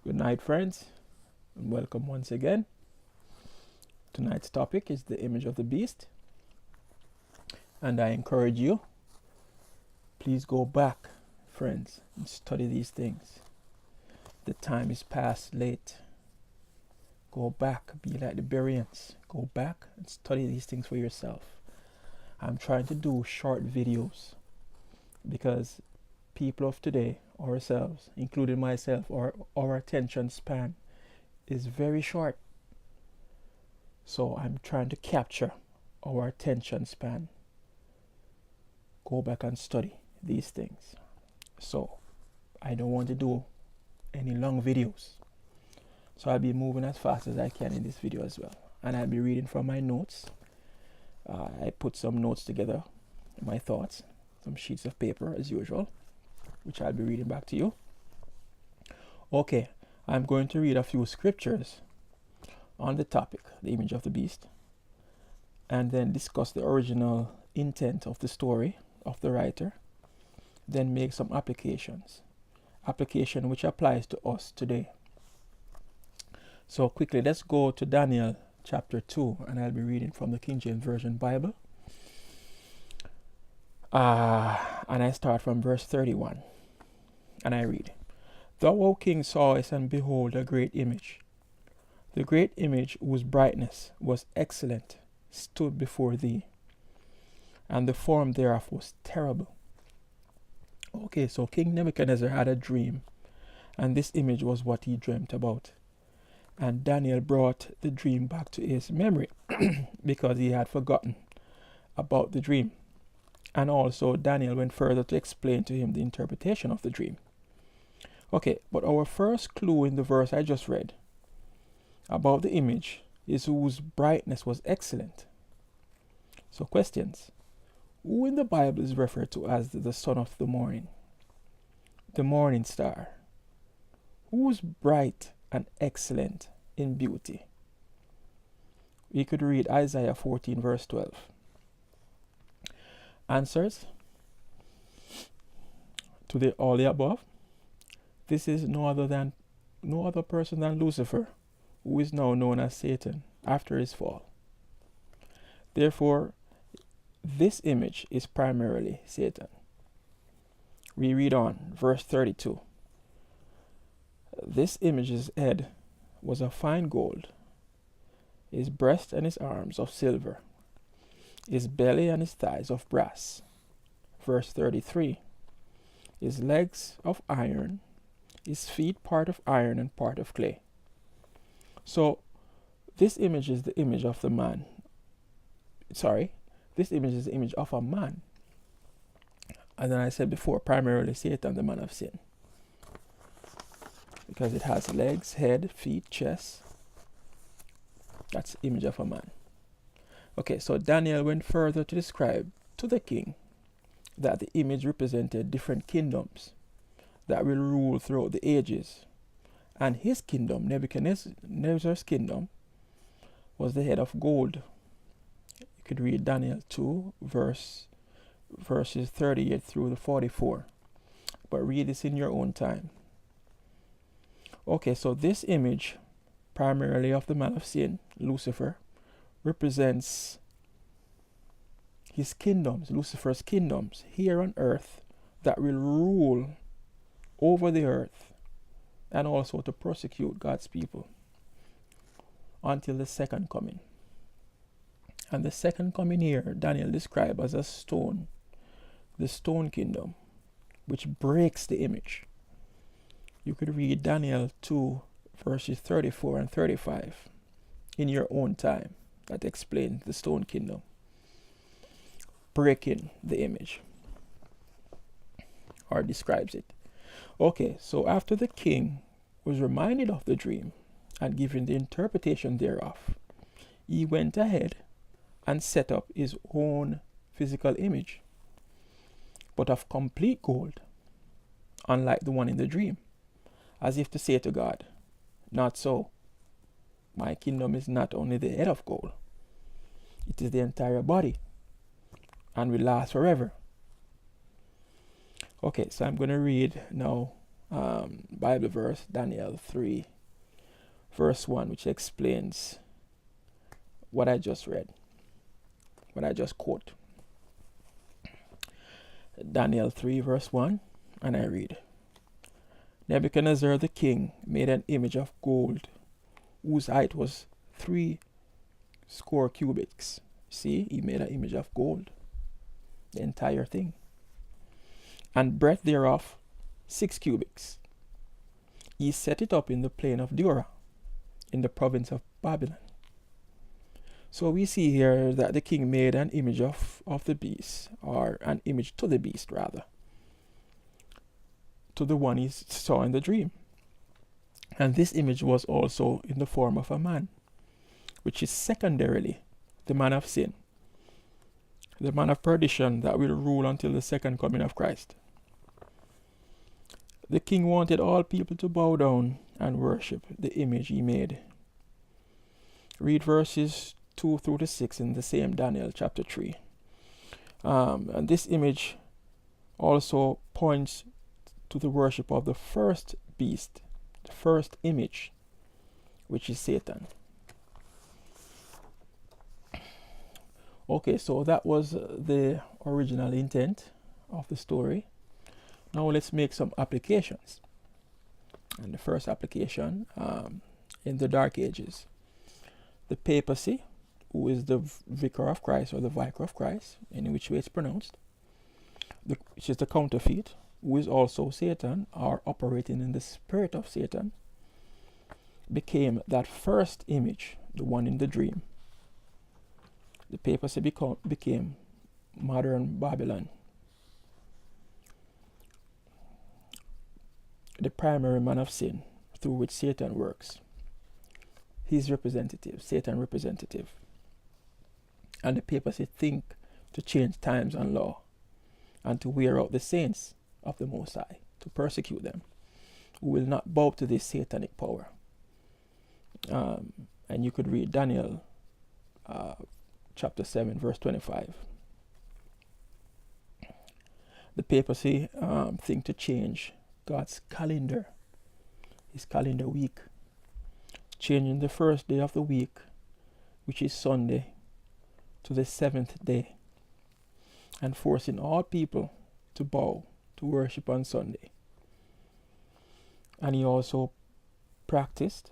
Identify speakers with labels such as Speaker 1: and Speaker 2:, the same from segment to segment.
Speaker 1: Good night, friends, and welcome once again. Tonight's topic is the image of the beast, and I encourage you, please go back, friends, and study these things. The time is past late. Go back, be like the Bereans. Go back and study these things for yourself. I'm trying to do short videos because people of today, ourselves, including myself, our attention span is very short. So I'm trying to capture our attention span. Go back and study these things. So I don't want to do any long videos. So I'll be moving as fast as I can in this video as well. And I'll be reading from my notes. I put some notes together, my thoughts, some sheets of paper as usual, which I'll be reading back to you. Okay, I'm going to read a few scriptures on the topic, the image of the beast, and then discuss the original intent of the story of the writer, then make some application which applies to us today. So quickly, let's go to Daniel chapter 2, and I'll be reading from the King James Version Bible. And I start from verse 31, and I read, Thou, O king, sawest, and behold, a great image. The great image, whose brightness was excellent, stood before thee, and the form thereof was terrible. Okay, so King Nebuchadnezzar had a dream, and this image was what he dreamt about. And Daniel brought the dream back to his memory because he had forgotten about the dream. And also Daniel went further to explain to him the interpretation of the dream. Okay, but our first clue in the verse I just read about the image is whose brightness was excellent. So questions. Who in the Bible is referred to as the son of the morning star? Who is bright and excellent in beauty? We could read Isaiah 14 verse 12. Answers to all the above. This is no other person than Lucifer, who is now known as Satan after his fall. Therefore, this image is primarily Satan. We read on, verse 32. This image's head was of fine gold, his breast and his arms of silver, his belly and his thighs of brass. Verse 33. His legs of iron, his feet part of iron and part of clay. So, this image is the image of the man. This image is the image of a man. And then I said before, primarily Satan, the man of sin. Because it has legs, head, feet, chest. That's the image of a man. Okay, so Daniel went further to describe to the king that the image represented different kingdoms that will rule throughout the ages. And his kingdom, Nebuchadnezzar's kingdom, was the head of gold. You could read Daniel 2, verses 38 through the 44. But read this in your own time. Okay, so this image, primarily of the man of sin, Lucifer, represents his kingdoms, Lucifer's kingdoms, here on earth, that will rule over the earth and also to persecute God's people until the second coming. And the second coming here, Daniel described as a stone, the stone kingdom, which breaks the image. You could read Daniel 2, verses 34 and 35 in your own time. That explains the stone kingdom breaking the image, or describes it. Okay, so after the king was reminded of the dream and given the interpretation thereof, he went ahead and set up his own physical image, but of complete gold, unlike the one in the dream, as if to say to God, not so. My kingdom is not only the head of gold, it is the entire body, and will last forever. Okay, so I'm going to read now Bible verse, Daniel 3, verse 1, which explains what I just read, what I just quote. Daniel 3, verse 1, and I read, Nebuchadnezzar the king made an image of gold, whose height was 60 cubits. See, he made an image of gold, the entire thing, and breadth thereof 6 cubits. He set it up in the plain of Dura, in the province of Babylon. So we see here that the king made an image of the beast, or an image to the beast rather, to the one he saw in the dream. And this image was also in the form of a man, which is secondarily the man of sin, the man of perdition that will rule until the second coming of Christ. The king wanted all people to bow down and worship the image he made. Read verses 2 through to 6 in the same Daniel chapter 3. And this image also points to the worship of the first beast, the first image, which is Satan. Okay, so that was the original intent of the story. Now let's make some applications. And the first application, in the Dark Ages, the papacy, who is the vicar of Christ or the vicar of Christ, in which way it's pronounced, which is the counterfeit, who is also Satan, or operating in the spirit of Satan, became that first image, the one in the dream. The papacy became modern Babylon, the primary man of sin through which Satan works. His representative, Satan representative. And the papacy think to change times and law and to wear out the saints of the Most High, to persecute them, who will not bow to this satanic power. And you could read Daniel chapter 7, verse 25. The papacy think to change God's calendar, his calendar week, changing the first day of the week, which is Sunday, to the seventh day, and forcing all people to bow to worship on Sunday. And he also practiced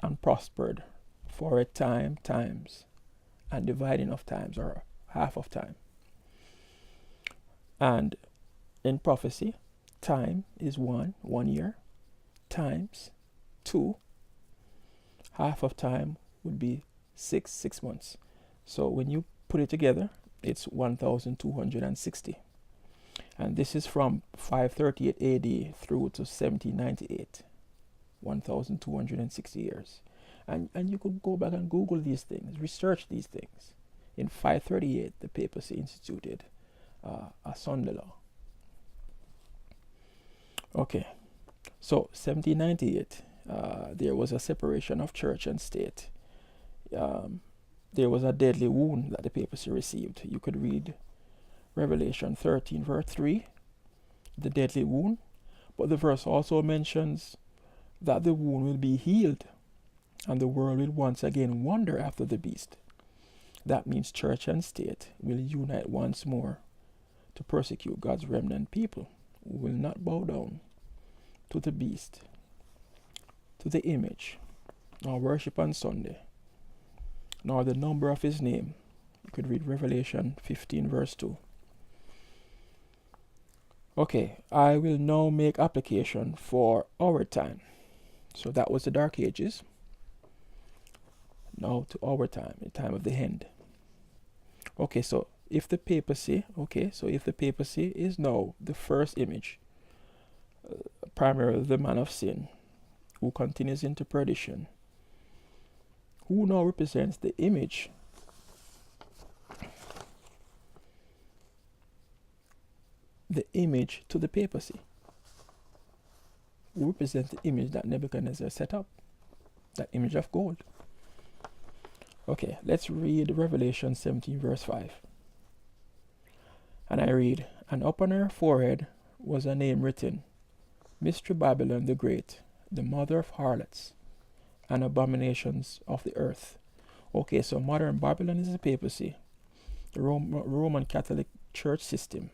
Speaker 1: and prospered for a times, and dividing of times, or half of time. And in prophecy, time is 1 year, times 2, half of time would be 6 months. So when you put it together, it's 1260. And this is from 538 AD through to 1798, 1260 years. And you could go back and Google these things, research these things. In 538, the papacy instituted a Sunday law. Okay, so 1798, there was a separation of church and state. There was a deadly wound that the papacy received. You could read Revelation 13, verse 3, the deadly wound. But the verse also mentions that the wound will be healed and the world will once again wander after the beast. That means church and state will unite once more to persecute God's remnant people, who will not bow down to the beast, to the image, nor worship on Sunday, nor the number of his name. You could read Revelation 15, verse 2. Okay, I will now make application for our time. So that was the Dark Ages. Now to our time, the time of the end. Okay, so if the papacy is now the first image, primarily the man of sin, who continues into perdition, who now represents the image to the papacy, who represents the image that Nebuchadnezzar set up, that image of gold. Okay, let's read Revelation 17, verse 5. And I read, and upon her forehead was a name written, Mystery Babylon the Great, the mother of harlots and abominations of the earth. Okay, so modern Babylon is the papacy, the Roman Catholic Church system.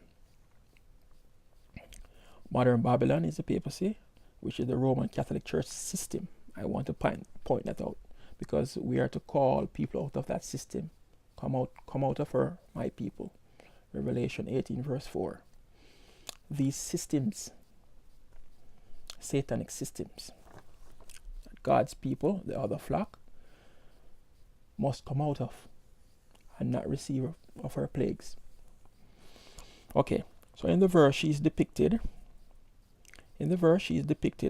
Speaker 1: Modern Babylon is the papacy, which is the Roman Catholic Church system. I want to point that out because we are to call people out of that system. Come out of her, my people. Revelation 18 verse 4. These systems, satanic systems, God's people, the other flock, must come out of and not receive of her plagues. Okay, so in the verse she is depicted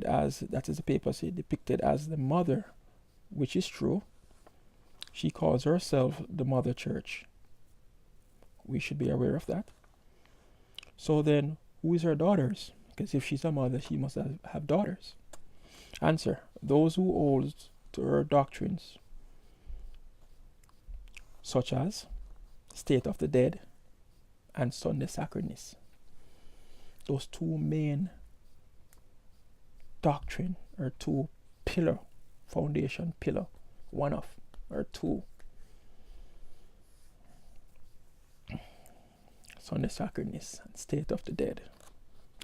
Speaker 1: as, that is the papacy, depicted as the mother, which is true. She calls herself the Mother Church. We should be aware of that. So then, who is her daughters? Because if she's a mother, she must have daughters. Answer: those who hold to her doctrines, such as state of the dead and Sunday sacredness. Those two main doctrine, or two foundation pillar, one of, or two. Sunday sacredness and state of the dead,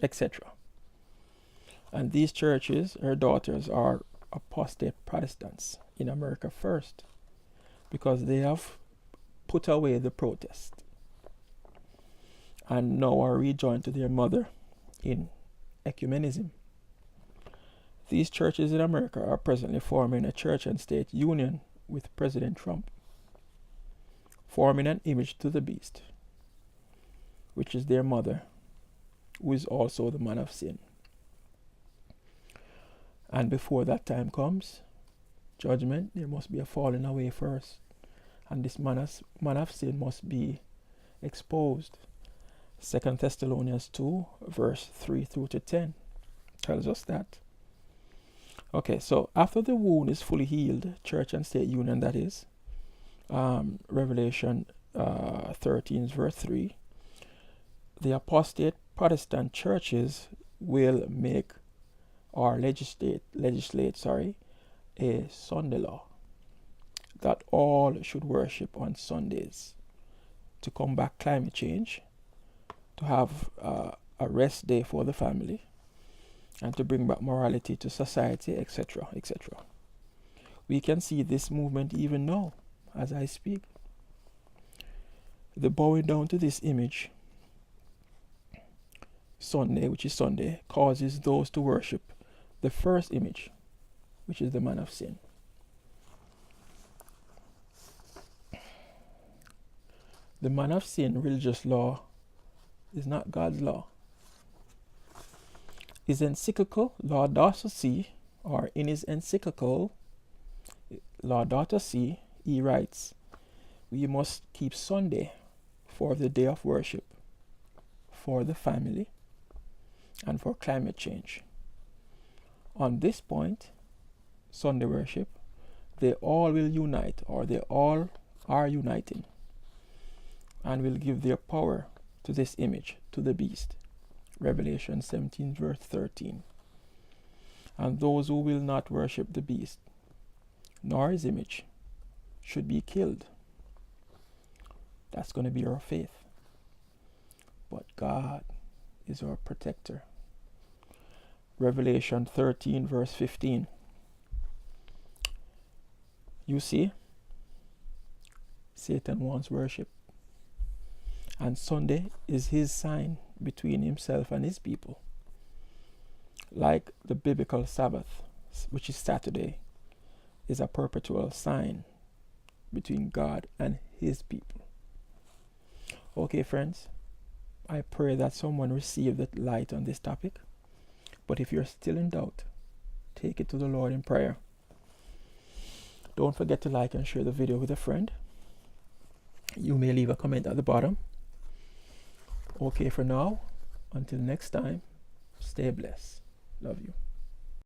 Speaker 1: etc. And these churches, her daughters, are apostate Protestants in America first, because they have put away the protest and now are rejoined to their mother in ecumenism. These churches in America are presently forming a church and state union with President Trump, forming an image to the beast, which is their mother, who is also the man of sin. And before that time comes, judgment, there must be a falling away first. And this man of sin must be exposed. 2 Thessalonians 2, verse 3 through to 10 tells us that. Okay, so after the wound is fully healed, church and state union, that is, Revelation 13, verse 3, the apostate Protestant churches will make or legislate, a Sunday law that all should worship on Sundays to combat climate change, to have a rest day for the family, and to bring back morality to society, etc., etc. We can see this movement even now, as I speak. The bowing down to this image, Sunday, which is Sunday, causes those to worship the first image, which is the man of sin. The man of sin religious law is not God's law. His encyclical Laudato Si, or in his encyclical Laudato Si, he writes, we must keep Sunday for the day of worship, for the family, and for climate change. On this point, Sunday worship, they all will unite, or they all are uniting, and will give their power to this image, to the beast. Revelation 17, verse 13. And those who will not worship the beast, nor his image, should be killed. That's going to be our faith. But God is our protector. Revelation 13, verse 15. You see, Satan wants worship. And Sunday is his sign between himself and his people. Like the biblical Sabbath, which is Saturday, is a perpetual sign between God and his people. Okay, friends, I pray that someone received the light on this topic. But if you're still in doubt, take it to the Lord in prayer. Don't forget to like and share the video with a friend. You may leave a comment at the bottom. Okay, for now, until next time, stay blessed. Love you.